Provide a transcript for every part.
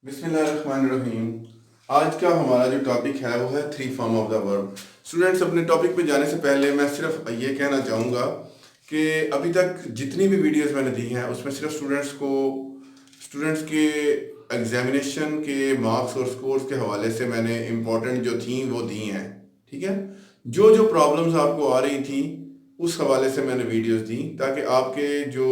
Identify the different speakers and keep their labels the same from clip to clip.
Speaker 1: बिस्मिल्लाहिर्रहमानिर्रहीम। आज का हमारा जो टॉपिक है वो है three form of the verb. Students, अपने टॉपिक पे जाने से पहले मैं सिर्फ ये कहना चाहूँगा कि अभी तक जितनी भी वीडियोस मैंने दी हैं उसमें सिर्फ स्टूडेंट्स के एग्जामिनेशन के मार्क्स और स्कोर्स के हवाले से मैंने इम्पोर्टेंट जो थी वो दी हैं। ठीक है, जो जो प्रॉब्लम्स आपको आ रही थी उस हवाले से मैंने वीडियोस दी ताकि आपका जो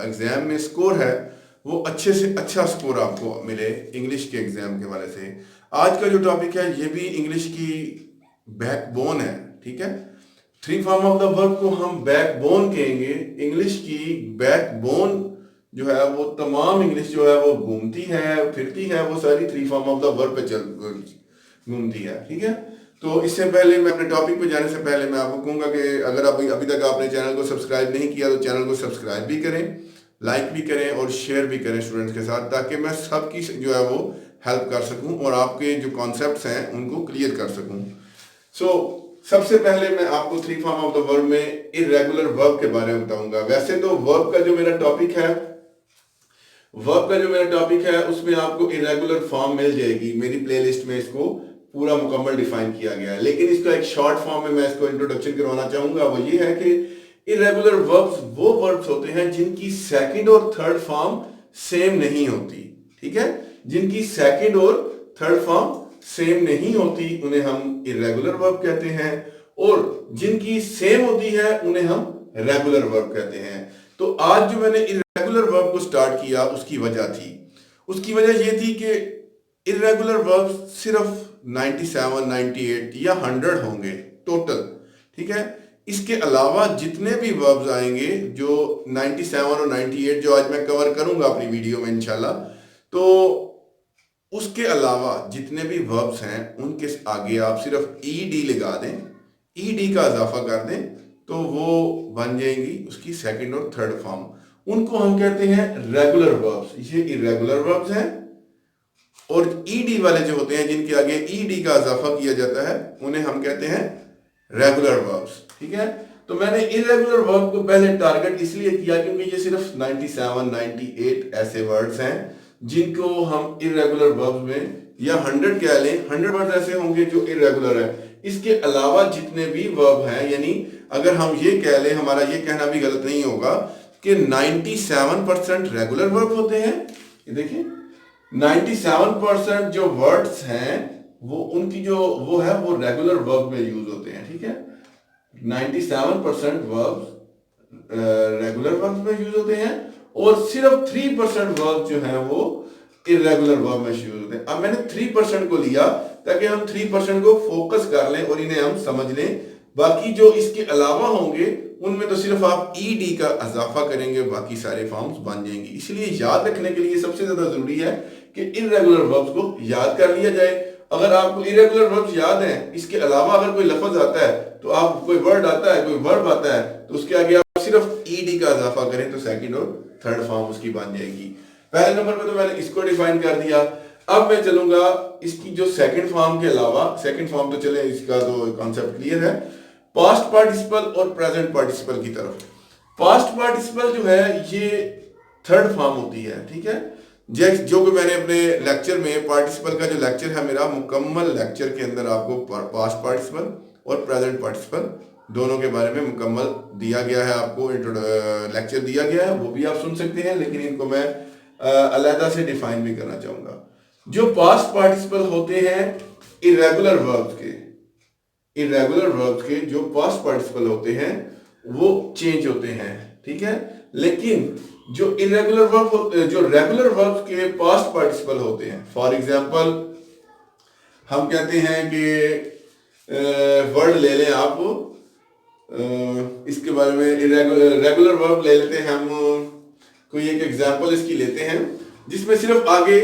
Speaker 1: एग्ज़ाम में स्कोर है वो अच्छे से अच्छा स्कोर आपको मिले इंग्लिश के एग्ज़ाम के हवाले से। आज का जो टॉपिक है ये भी इंग्लिश की बैकबोन है। ठीक है, three form of the verb को हम बैकबोन कहेंगे। इंग्लिश की बैकबोन जो है वो तमाम इंग्लिश जो है वो घूमती है फिरती है, वो सारी three form of the verb पे घूमती है। ठीक है, तो इससे पहले मैं अपने टॉपिक पे जाने से पहले मैं आपको कहूँगा कि अगर अभी तक आपने चैनल को सब्सक्राइब नहीं किया तो चैनल को सब्सक्राइब भी करें, लाइक भी करें और शेयर भी करें स्टूडेंट्स के साथ, ताकि मैं सबकी जो है वो हेल्प कर सकूं और आपके जो कॉन्सेप्ट्स हैं उनको क्लियर कर सकूं। सबसे पहले मैं आपको three form of the verb में इर्रेगुलर वर्ब के बारे में बताऊंगा। वैसे तो वर्ब का जो मेरा टॉपिक है उसमें आपको इर्रेगुलर फॉर्म मिल जाएगी। मेरी प्लेलिस्ट में इसको पूरा मुकम्मल डिफाइन किया गया है, लेकिन इसका एक शॉर्ट फॉर्म में मैं इसको इंट्रोडक्शन करवाना चाहूंगा। वो ये है कि इरेगुलर वर्ब्स वो वर्ब्स होते हैं जिनकी सेकंड और थर्ड फॉर्म सेम नहीं होती। ठीक है, जिनकी सेकंड और थर्ड फॉर्म सेम नहीं होती उन्हें हम इरेगुलर वर्ब कहते हैं, और जिनकी सेम होती है उन्हें हम रेगुलर वर्ब कहते हैं। तो आज जो मैंने इरेगुलर वर्ब को स्टार्ट किया उसकी वजह ये थी कि इरेगुलर वर्ब्स सिर्फ 97, 98 या 100 होंगे टोटल। ठीक है, इसके अलावा जितने भी वर्ब्स आएंगे जो 97 और 98 जो आज मैं कवर करूंगा अपनी वीडियो में इंशाल्लाह, तो उसके अलावा जितने भी वर्ब्स हैं उनके आगे आप सिर्फ ईडी लगा दें, ईडी का इजाफा कर दें तो वो बन जाएंगी उसकी सेकंड और थर्ड फॉर्म। उनको हम कहते हैं रेगुलर वर्ब्स। ये इरेगुलर वर्ब्स हैं, और ईडी वाले जो होते हैं जिनके आगे ईडी का इजाफा किया जाता है उन्हें हम कहते हैं रेगुलर वर्ब्स। ठीक है, तो मैंने इरेगुलर वर्ब को पहले टारगेट इसलिए किया क्योंकि ये सिर्फ 97, 98 ऐसे वर्ड्स हैं जिनको हम इरेगुलर वर्ब्स में, या 100 कह लें, 100 वर्ड्स ऐसे होंगे जो इरेगुलर है। इसके अलावा जितने भी वर्ब हैं, यानी अगर हम ये कह लें, हमारा ये कहना भी गलत नहीं होगा कि 97% रेगुलर वर्ब होते हैं। ये देखिए 97% जो वर्ड्स हैं वो उनकी जो वो है वो रेगुलर वर्ब में यूज होते हैं। ठीक है, 97% वर्ब्स रेगुलर वर्ब्स में यूज होते हैं और सिर्फ 3% वर्ब्स जो हैं वो इरेगुलर वर्ब में यूज होते हैं। अब मैंने 3% को लिया ताकि हम 3% को फोकस कर लें और इन्हें हम समझ लें। बाकी जो इसके अलावा होंगे उनमें तो सिर्फ आप ईडी का इजाफा करेंगे, बाकी सारे फॉर्म्स बन जाएंगे। इसलिए याद रखने के लिए सबसे ज्यादा जरूरी है कि इरेगुलर वर्ब्स को याद कर लिया जाए। अगर आपको इरेगुलर वर्ब्स याद हैं, इसके अलावा अगर कोई लफ्ज आता है तो आप कोई वर्ड आता है, कोई वर्ब आता है, तो उसके आगे आप सिर्फ ईडी का इजाफा करें तो सेकंड और थर्ड फॉर्म उसकी बन जाएगी। पहले नंबर पे तो मैंने इसको डिफाइन कर दिया। अब मैं चलूंगा इसकी जो सेकंड फॉर्म के अलावा, सेकंड फॉर्म तो चले इसका तो कॉन्सेप्ट क्लियर है, पास्ट पार्टिसिपल और प्रेजेंट पार्टिसिपल की तरफ। पास्ट पार्टिसिपल जो है ये थर्ड फॉर्म होती है। ठीक है, जो कि मैंने अपने लेक्चर में, पार्टिसिपल का जो लेक्चर है मेरा, मुकम्मल लेक्चर के अंदर आपको पास्ट पार्टिसिपल और प्रेजेंट पार्टिसिपल दोनों के बारे में मुकम्मल दिया गया है, आपको लेक्चर दिया गया है, वो भी आप सुन सकते हैं, लेकिन इनको मैं अलहदा से डिफाइन भी करना चाहूँगा। जो पास्ट पार्टिसिपल होते हैं इरेगुलर वर्ब्स के जो पास्ट पार्टिसिपल होते हैं वो चेंज होते हैं। ठीक है, लेकिन जो इरेगुलर वर्ब, जो रेगुलर वर्ब्स के पास्ट पार्टिसिपल होते हैं, फॉर एग्जांपल हम कहते हैं कि वर्ड ले लें आप, इसके बारे में रेगुलर वर्ब ले लेते हैं हम, कोई एक एग्जांपल इसकी लेते हैं जिसमें सिर्फ आगे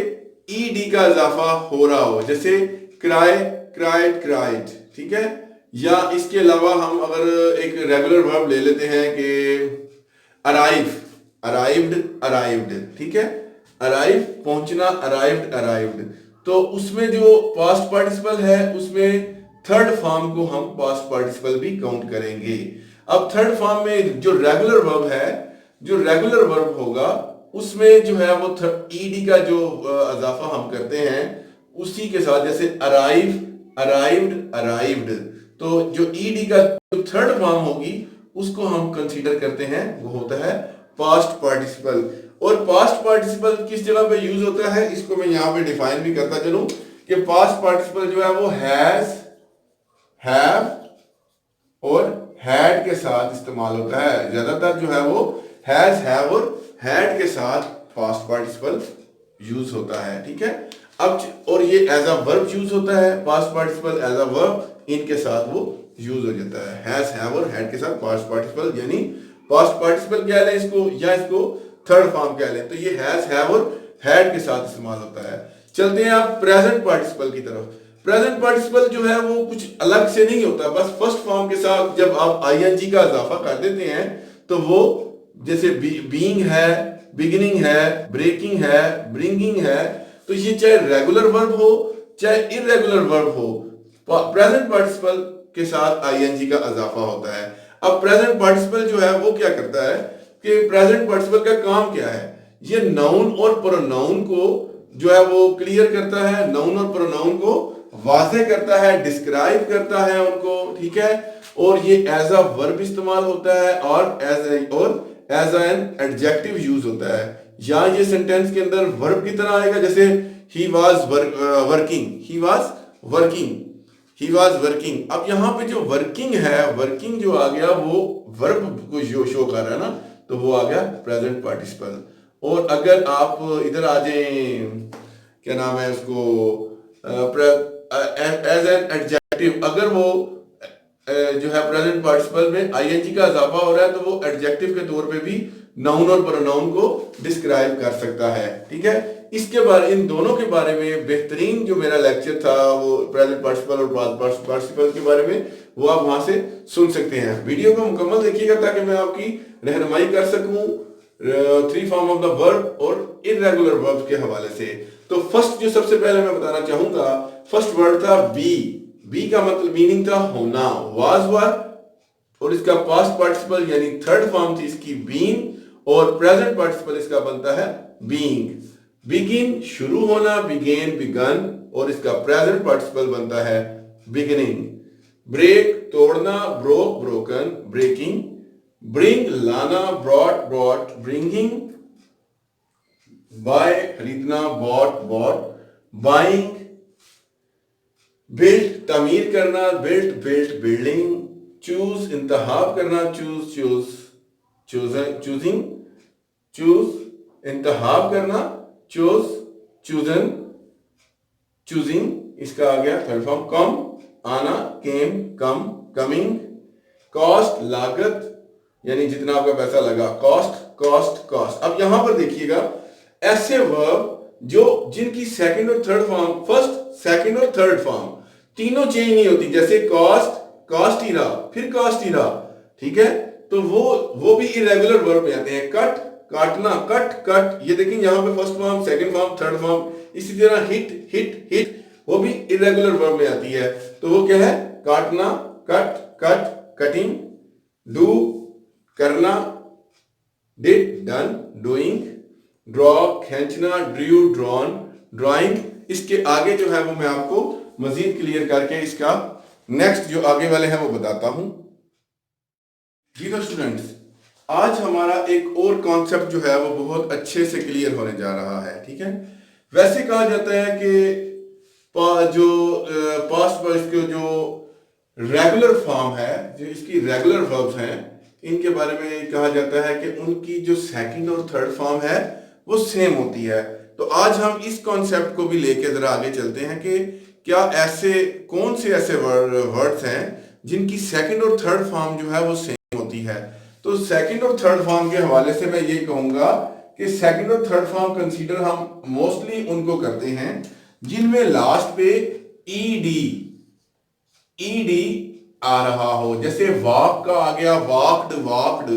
Speaker 1: ईडी का इजाफा हो रहा हो, जैसे क्राई, क्राइड, क्राइड। ठीक है, या इसके अलावा हम अगर एक रेगुलर वर्ब ले लेते हैं कि अराइव, अराइव्ड, अराइव्ड। ठीक है, अराइव पहुंचना, अराइव्ड, अराइव्ड। तो उसमें जो पास्ट पार्टिसिपल है उसमें थर्ड फॉर्म को हम पास्ट पार्टिसिपल भी काउंट करेंगे। अब थर्ड फॉर्म में जो रेगुलर वर्ब है, जो रेगुलर वर्ब होगा उसमें जो है वो ईडी का जो इजाफा हम करते हैं उसी के साथ, जैसे अराइव, अराइव्ड, अराइव्ड, तो जो ईडी का जो थर्ड फॉर्म होगी उसको हम कंसीडर करते हैं, वो होता है पास्ट पार्टिसिपल। और पास्ट पार्टिसिपल किस जगह पे यूज होता है, इसको मैं यहाँ पे डिफाइन भी करता चलूं कि पास्ट पार्टिसिपल जो है वो हैज, हैव और हैड के साथ इस्तेमाल होता है। ज्यादातर जो है वो हैज, हैव और हैड के साथ पास्ट पार्टिसिपल यूज होता है, ठीक है। अब और ये एज अ वर्ब यूज होता है, past participle as a verb इनके साथ वो यूज हो जाता है, हैज, हैव और हैड के साथ पास्ट पार्टिसिपल, यानी पास्ट पार्टिसिपल कह लें इसको या इसको थर्ड फॉर्म कह लें, तो ये हैज, हैव और हैड के साथ इस्तेमाल होता है। चलते हैं आप प्रेजेंट पार्टिसिपल की तरफ। प्रेजेंट पार्टिसिपल जो है वो कुछ अलग से नहीं होता, बस फर्स्ट फॉर्म के साथ जब आप आईएनजी का इजाफा कर देते हैं तो वो जैसे बीइंग है, बिगिनिंग है, ब्रेकिंग है, ब्रिंगिंग है, तो ये चाहे रेगुलर वर्ब हो चाहे इररेगुलर वर्ब हो, प्रेजेंट पार्टिसिपल के साथ आईएनजी का इजाफा होता है। अब प्रेजेंट पार्टिसिपल जो है वो क्या करता है कि प्रेजेंट पार्टिसिपल का काम क्या है, ये नाउन और प्रोनाउन को जो है वो क्लियर करता है, नाउन और प्रोनाउन को वाज़ेह करता है, डिस्क्राइब करता है उनको, ठीक है। और ये एज अ वर्ब इस्तेमाल होता है और एज एन एडजेक्टिव यूज होता है। या ये सेंटेंस के अंदर वर्ब की तरह आएगा, जैसे he was working, he was working, he was working. अब यहाँ पे जो वर्किंग है, वर्किंग जो आ गया वो वर्ब को जो शो कर रहा है ना, तो वो आ गया प्रेजेंट पार्टिसिपल। और अगर आप इधर आ जाएं, क्या नाम है उसको, एज एन एडजेक्टिव, अगर वो जो है प्रेजेंट पार्टिसिपल में आईएनजी का इजाफा हो रहा है तो वो एडजेक्टिव के तौर पे भी नाउन और प्रोनाउन को डिस्क्राइब कर सकता है, ठीक है। इसके बारे, इन दोनों के बारे में बेहतरीन जो मेरा लेक्चर था वो प्रेजेंट पार्टिसिपल और पास्ट पार्टिसिपल के बारे में, वो आप वहां से सुन सकते हैं। वीडियो को मुकम्मल देखिएगा ताकि मैं आपकी रहनुमाई कर सकूं three form of the verb और इररेगुलर वर्ब के हवाले से। तो फर्स्ट जो सबसे पहले मैं बताना चाहूंगा, फर्स्ट वर्ड था बी। बी का मतलब मीनिंग था होना, वाज वर, और इसका पास्ट पार्टिसिपल यानी थर्ड फॉर्म थी इसकी बीन, और प्रेजेंट पार्टिसिपल इसका बनता है बीइंग। बिगिन शुरू होना, बिगेन बिगन, और इसका प्रेजेंट पार्टिसिपल बनता है बिगिनिंग। ब्रेक तोड़ना, ब्रोक ब्रोकन, ब्रेकिंग। ब्रिंग लाना, ब्रॉट ब्रॉट, ब्रिंगिंग। बाय खरीदना, बॉट बॉट, बाइंग। बिल्ड तामीर करना, बिल्ट बिल्ट, बिल्डिंग। चूज इंतखाब करना, चूज चूज, चूजिंग, चूज इंतखाब करना, चूज चूजन, चूजिंग। इसका आ गया थर्ड फॉर्म। कम आना, केम कम, कमिंग। कॉस्ट लागत, यानी जितना आपका पैसा लगा, कॉस्ट कॉस्ट कॉस्ट। अब यहां पर देखिएगा ऐसे वर्ब जो जिनकी सेकंड और थर्ड फॉर्म, फर्स्ट सेकंड और थर्ड फॉर्म तीनों चेंज नहीं होती, जैसे कॉस्ट, कॉस्ट ही रहा, फिर कॉस्ट ही रहा, ठीक है। तो वो भी इरेगुलर वर्ब में आते हैं। कट काटना, कट कट, ये देखिए यहाँ पे first form, second form, third form. इसी तरह हिट हिट हिट, वो भी इरेगुलर वर्ब में आती है। तो वो क्या है, काटना, कट कट, कटिंग। डू करना, डिड डन, डूइंग। ड्रॉ खींचना, ड्रू ड्रॉन, ड्राइंग। इसके आगे जो है वो मैं आपको मजीद क्लियर करके इसका नेक्स्ट जो आगे वाले हैं वो बताता हूं। जी तो स्टूडेंट्स, आज हमारा एक और कॉन्सेप्ट जो है वो बहुत अच्छे से क्लियर होने जा रहा है, ठीक है। वैसे कहा जाता है कि जो पास्ट वर्ब के जो रेगुलर फॉर्म है, जो इसकी रेगुलर वर्ब्स हैं, इनके बारे में कहा जाता है कि उनकी जो सेकंड और थर्ड फॉर्म है वो सेम होती है। तो आज हम इस कॉन्सेप्ट को भी लेके जरा आगे चलते हैं कि क्या ऐसे कौन से ऐसे वर्ड्स हैं जिनकी सेकंड और थर्ड फॉर्म जो है वो सेम होती है। तो सेकंड और थर्ड फॉर्म के हवाले से मैं ये कहूंगा कि सेकंड और थर्ड फॉर्म कंसीडर हम मोस्टली उनको करते हैं जिनमें लास्ट पे ईडी आ रहा हो, जैसे वॉक का आ गया, वॉक्ड वॉक्ड,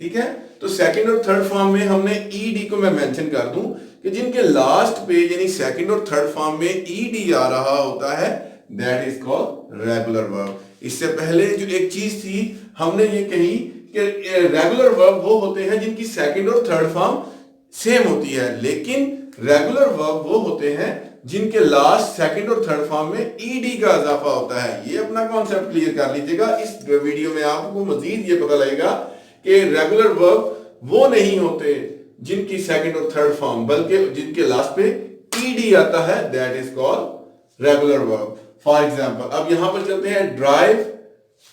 Speaker 1: ठीक है। तो सेकंड और थर्ड फॉर्म में हमने ईडी को मैं मेंशन कर दूं कि जिनके लास्ट पे यानी सेकंड और थर्ड फॉर्म में ईडी आ रहा होता है, that is called regular verb. इससे पहले जो एक चीज थी हमने ये कही कि रेगुलर वर्ब वो होते हैं जिनकी सेकंड और थर्ड फॉर्म सेम होती है, लेकिन रेगुलर वर्ब वो होते हैं जिनके लास्ट, सेकंड और थर्ड फॉर्म में ईडी का इजाफा होता है। ये अपना कॉन्सेप्ट क्लियर कर लीजिएगा। इस वीडियो में आपको मजीद ये पता लगेगा कि रेगुलर वर्ब वो नहीं होते जिनकी सेकंड और थर्ड फॉर्म, बल्कि जिनके लास्ट पे ईडी आता है, that is called regular verb. For example, अब यहां पर चलते हैं। ड्राइव,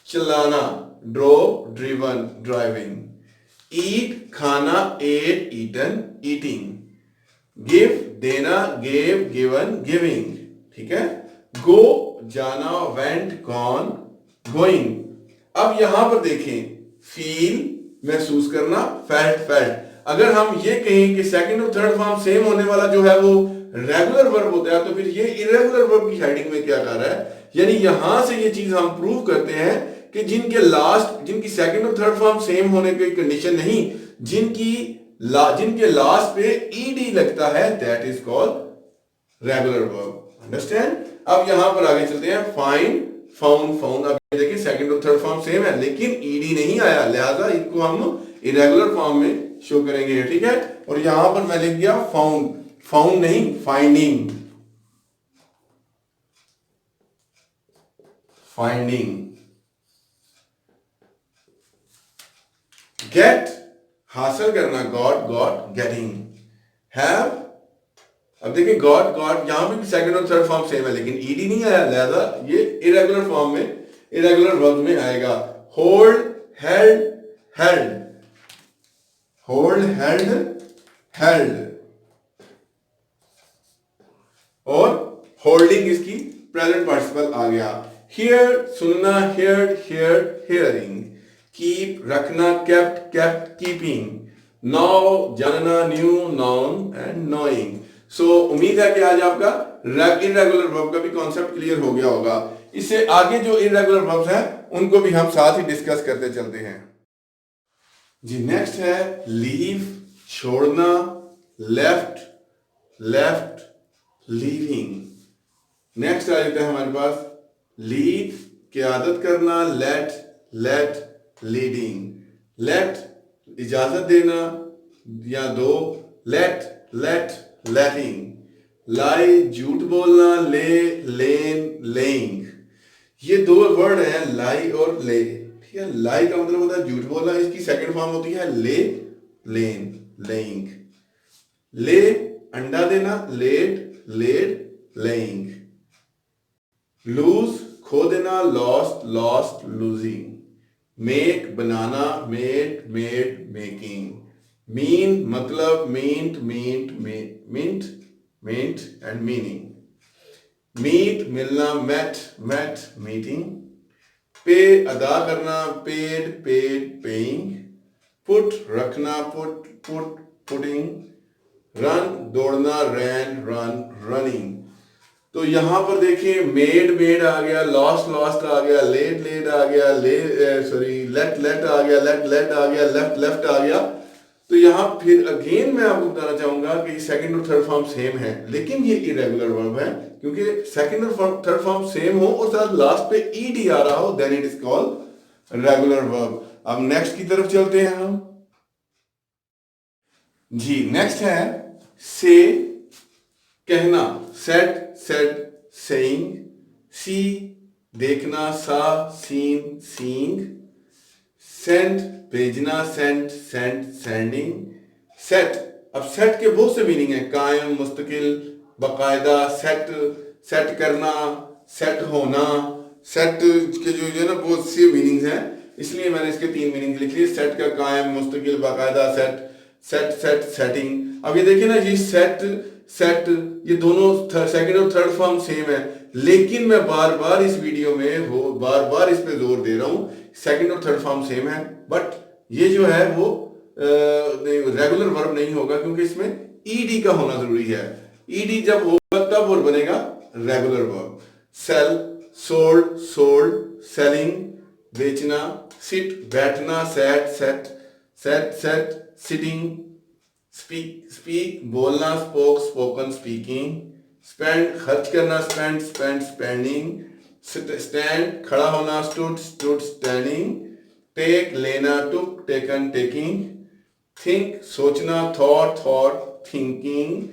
Speaker 1: चलाना, ड्रोव, ड्रिवन, ड्राइविंग। ईट, खाना, एट, ईटन, ईटिंग। गिव, देना, गेव, गिवन, गिविंग। ठीक है। गो, जाना, वेंट, गॉन, गोइंग। अब यहां पर देखें, फील, महसूस करना, फेल्ट, फेल्ट। अगर हम ये कहें कि सेकंड और थर्ड फॉर्म सेम होने वाला जो है वो रेगुलर वर्ब होता है, तो फिर ये इरेगुलर वर्ब की हेडिंग में क्या कर रहा है? यानी यहां से ये चीज हम प्रूव करते हैं कि जिनकी सेकंड और थर्ड फॉर्म सेम होने की कंडीशन नहीं, जिनके लास्ट पे ईडी लगता है, that is called regular verb. Understand? अब यहां पर आगे चलते हैं। Find, found, found. अब देखिए सेकंड और थर्ड फॉर्म सेम है, लेकिन ईडी नहीं आया, लिहाजा इनको हम इरेगुलर फॉर्म में शो करेंगे। ठीक है। और यहां पर मैं लिख दिया फाउंड, फाउंड नहीं, फाइंडिंग, फाइंडिंग। गेट, हासिल करना, गॉट, गॉट, गेटिंग। हैव, अब देखिए गॉट, गॉट, यहां पे भी सेकंड और थर्ड फॉर्म सेम है, लेकिन ईडी नहीं आया, लिहाजा ये इरेगुलर फॉर्म में, इरेगुलर वर्ब में आएगा। Hold, held, held, hold, held, held. और होल्डिंग इसकी प्रेजेंट पार्टिसिपल आ गया। हियर, सुनना, हियर्ड, हियर्ड, हियरिंग। कीप, रखना, केप्ट, केप्ट, कीपिंग। नाउ, जानना, न्यू, नाउन एंड नोइंग। सो उम्मीद है कि आज आपका इरेगुलर वर्ब का भी कॉन्सेप्ट क्लियर हो गया होगा। इससे आगे जो इरेगुलर वर्ब्स हैं उनको भी हम साथ ही डिस्कस करते चलते हैं। जी, नेक्स्ट है लीव, छोड़ना, लेफ्ट, लेफ्ट, लीविंग। नेक्स्ट आ जाता है हमारे पास लीड, क़यादत करना, लेट, लेट, लीडिंग। लेट, इजाजत देना या दो, लेट, लेट, लेटिंग। लाई, झूठ बोलना, ले, लेन, लेइंग। ये दो वर्ड हैं, लाई और ले। ठीक है। लाई का मतलब होता है झूठ बोलना, इसकी सेकंड फॉर्म होती है ले, लेन, लेइंग। ले, अंडा देना, लेट, लेड, लेइंग। लूज, खो देना, लॉस्ट, लॉस्ट, लूजिंग। मेक, बनाना, मेड, मेड, मेकिंग। मीन, मतलब, meant, meant, meant, meant and meaning. Meet, मिलना, मेट, मेट, मीटिंग। पे, अदा करना, पेड, पेड, पेइंग। पुट, रखना, पुट, पुट, पुटिंग। रन, दौड़ना, ran, run, running. तो यहां पर देखिए मेड, मेड आ गया, लॉस्ट, लॉस्ट आ गया, लेट, लेट आ गया, लेट, लेट आ गया, लेट, लेट आ गया, लेफ्ट, लेफ्ट आ गया। तो यहां फिर अगेन मैं आपको बताना चाहूंगा कि सेकंड और थर्ड फॉर्म सेम है, लेकिन ये इरेगुलर वर्ब है, क्योंकि सेकंड और थर्ड फॉर्म सेम हो और साथ लास्ट पे ईडी आ रहा हो, then it is called regular verb. अब नेक्स्ट की तरफ चलते हैं हम। जी, नेक्स्ट है से, कहना, सेट, सेड, सेइंग। सी, देखना, सा, सीन, सीइंग। सेंड, भेजना, सेंट, सेंट, सेंडिंग। सेट, अब सेट के बहुत से मीनिंग है, कायम, मुस्तकिल, बाकायदा, सेट, सेट करना, सेट होना। सेट के जो है ना बहुत से मीनिंग्स हैं, इसलिए मैंने इसके 3 मीनिंग लिख लिए। सेट का कायम, मुस्तकिल, बाकायदा, सेट, सेट, सेट, सेटिंग। अब ये देखिए ना, ये सेट, सेट, ये दोनों सेकंड और थर्ड फॉर्म सेम है, लेकिन मैं बार बार इस वीडियो में बार बार इस पे जोर दे रहा हूं, सेकंड और थर्ड फॉर्म सेम है, बट ये जो है वो रेगुलर वर्ब नहीं होगा, क्योंकि इसमें ईडी का होना जरूरी है। ईडी जब होगा तब वो बनेगा regular verb. Sell, sold, sold, selling, बेचना। सिट, बैठना, sat, sat, sat, sat, sitting. Speak, speak, बोलना, स्पोक, स्पोकन, स्पीकिंग। स्पेंड, खर्च करना, स्पेंड, स्पेंड, स्पेंडिंग। स्टैंड, खड़ा होना, स्टूड, स्टूड, स्टैंडिंग। टेक, लेना, टुक, टेकन, टेकिंग। थिंक सोचना, थॉट थिंकिंग,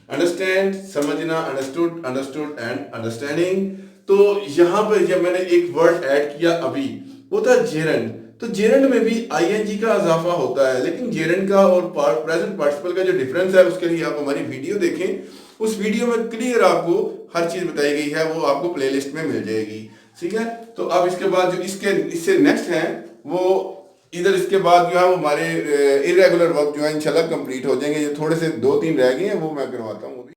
Speaker 1: अंडरस्टैंड समझना, अंडरस्टूड अंडरस्टूड एंड अंडरस्टैंडिंग। तो यहाँ पर जब मैंने एक वर्ड ऐड किया अभी, वो था जेरंड। तो जेरंड में भी आईएनजी का इजाफा होता है, लेकिन जेरंड का और प्रेजेंट पार्टिसिपल का जो डिफरेंस है उसके लिए आप हमारी वीडियो देखें। उस वीडियो में क्लियर आपको हर चीज बताई गई है, वो आपको प्लेलिस्ट में मिल जाएगी। ठीक है, तो अब इसके बाद जो इससे नेक्स्ट है वो इधर इसके बाद जो है वो हमारे इरेगुलर वर्क जो है इंशाल्लाह कंप्लीट हो जाएंगे। ये थोड़े से 2-3 रह गए हैं, वो मैं करवाता हूँ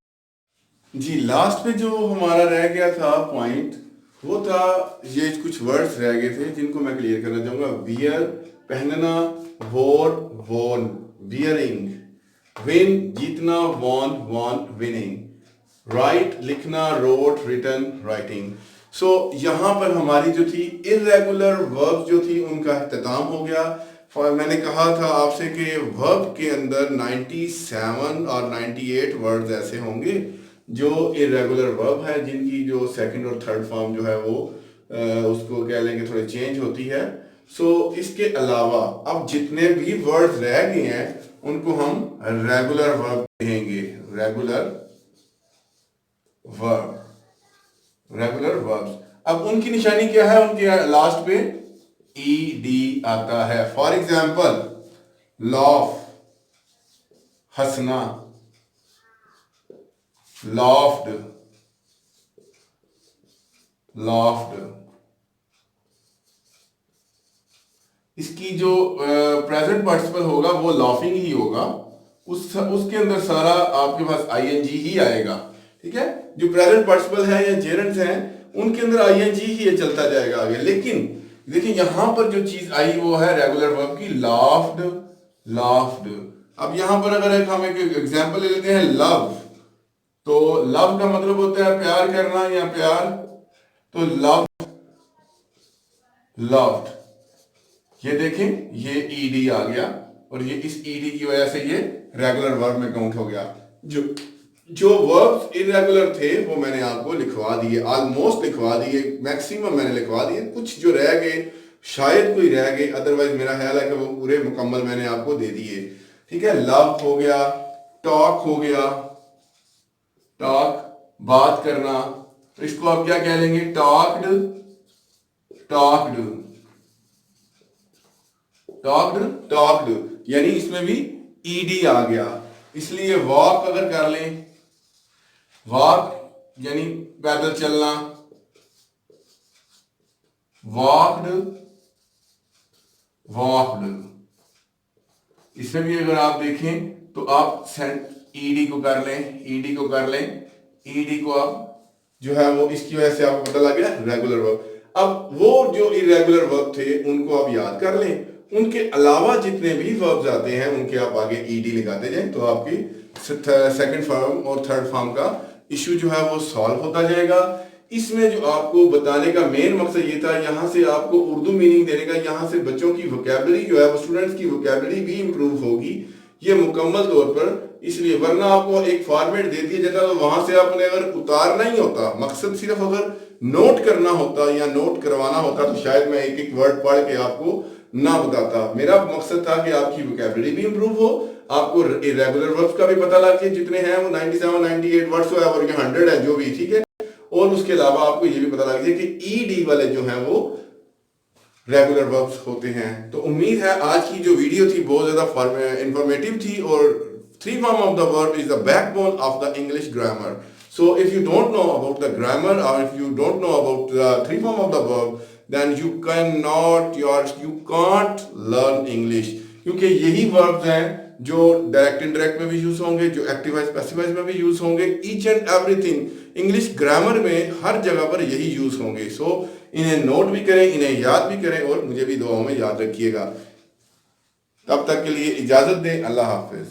Speaker 1: जी। लास्ट पे जो हमारा रह गया था पॉइंट, वो था ये कुछ वर्ड्स रह गए थे जिनको मैं क्लियर करना चाहूंगा। वियर पहनना, वोर वोन वियरिंग, विन जीतना, वॉन विनिंग, राइट लिखना, रोट रिटन राइटिंग। सो यहाँ पर हमारी जो थी इरेगुलर वर्ब जो थी उनका इख्तिताम हो गया। मैंने कहा था आपसे कि वर्ब के अंदर 97 और 98 वर्ड्स ऐसे होंगे जो इरेगुलर वर्ब है, जिनकी जो सेकंड और थर्ड फॉर्म जो है वो उसको कह लेंगे थोड़ी चेंज होती है। सो इसके अलावा अब जितने भी वर्ड्स रह गए हैं उनको हम रेगुलर वर्ब कहेंगे। Regular verbs. अब उनकी निशानी क्या है? उनके लास्ट पे ईडी आता है। फॉर एग्जाम्पल लॉफ हंसना, लॉफ्ड इसकी जो प्रेजेंट पार्टिसिपल होगा वो लॉफिंग ही होगा। उसके अंदर सारा आपके पास आईएनजी ही आएगा। ठीक है, जो प्रेजेंट पार्टिसिपल है या जेरेंट्स हैं उनके अंदर आईएनजी ही चलता जाएगा आगे। लेकिन देखिए यहां पर जो चीज आई वो है रेगुलर वर्ब की, लाफ्ड। अब यहां पर अगर हम एक एग्जांपल ले लेते हैं लव, तो लव का मतलब होता है प्यार करना या प्यार, तो लव्ड। ये देखें ये ईडी आ गया और ये इस ईडी की वजह से ये रेगुलर वर्ब में काउंट हो गया। जो वर्ब्स इरेगुलर थे वो मैंने आपको लिखवा दिए, ऑलमोस्ट लिखवा दिए, मैक्सिमम मैंने लिखवा दिए। कुछ जो रह गए शायद कोई रह गए, अदरवाइज मेरा ख्याल है कि वो पूरे मुकम्मल मैंने आपको दे दिए। ठीक है, लव हो गया, टॉक हो गया, टॉक बात करना, तो इसको आप क्या कह लेंगे? टॉक्ड, यानी इसमें भी ईडी आ गया। इसलिए वॉक अगर कर लें, वॉक यानी पैदल चलना, वॉक्ड। इसमें भी अगर आप देखें तो आप ईडी को कर लें, ईडी को आप जो है वो इसकी वजह से आपको पता लग गया रेगुलर वर्ब। अब वो जो इरेगुलर वर्ब थे उनको आप याद कर लें, उनके अलावा जितने भी वर्ब्स आते हैं उनके आप आगे ईडी लगाते जाएं, तो आपकी सेकंड फॉर्म और थर्ड फॉर्म का इशू जो है वो सॉल्व होता जाएगा। इसमें जो आपको बताने का मेन मकसद ये था, यहाँ से आपको उर्दू मीनिंग देने का, यहाँ से बच्चों की वोकैबुलरी जो है वो स्टूडेंट्स की वोकैबुलरी भी इंप्रूव होगी ये मुकम्मल तौर पर। इसलिए वरना आपको एक फॉर्मेट दे दिया जाता तो वहां से आपने अगर उतारना ही होता, मकसद सिर्फ अगर नोट करना होता या नोट करवाना होता तो शायद मैं एक एक वर्ड पढ़ के आपको ना बताता। मेरा मकसद था कि आपकी वोकैबुलरी भी इंप्रूव हो, आपको इरेगुलर वर्ब्स का भी पता लग जाए, जितने हैं वो 97 98 वर्ड्स और 100 है जो भी। ठीक है, और उसके अलावा आपको ये भी पता लग जाए कि ईडी वाले जो हैं वो रेगुलर वर्ब्स होते हैं। तो उम्मीद है आज की जो वीडियो थी बहुत ज्यादा इंफॉर्मेटिव थी। और three form of the verb is the backbone of the English grammar. So if you don't know about the grammar or if you don't know about the three form of the verb, then you can't learn English। क्योंकि यही verbs हैं जो direct indirect में भी use होंगे, जो active specifies में भी यूज होंगे, each and everything English grammar में हर जगह पर यही यूज होंगे। सो इन्हें नोट भी करें, इन्हें याद भी करें और मुझे भी दुआओं में याद रखिएगा। तब तक के लिए इजाजत दें, अल्लाह हाफिज।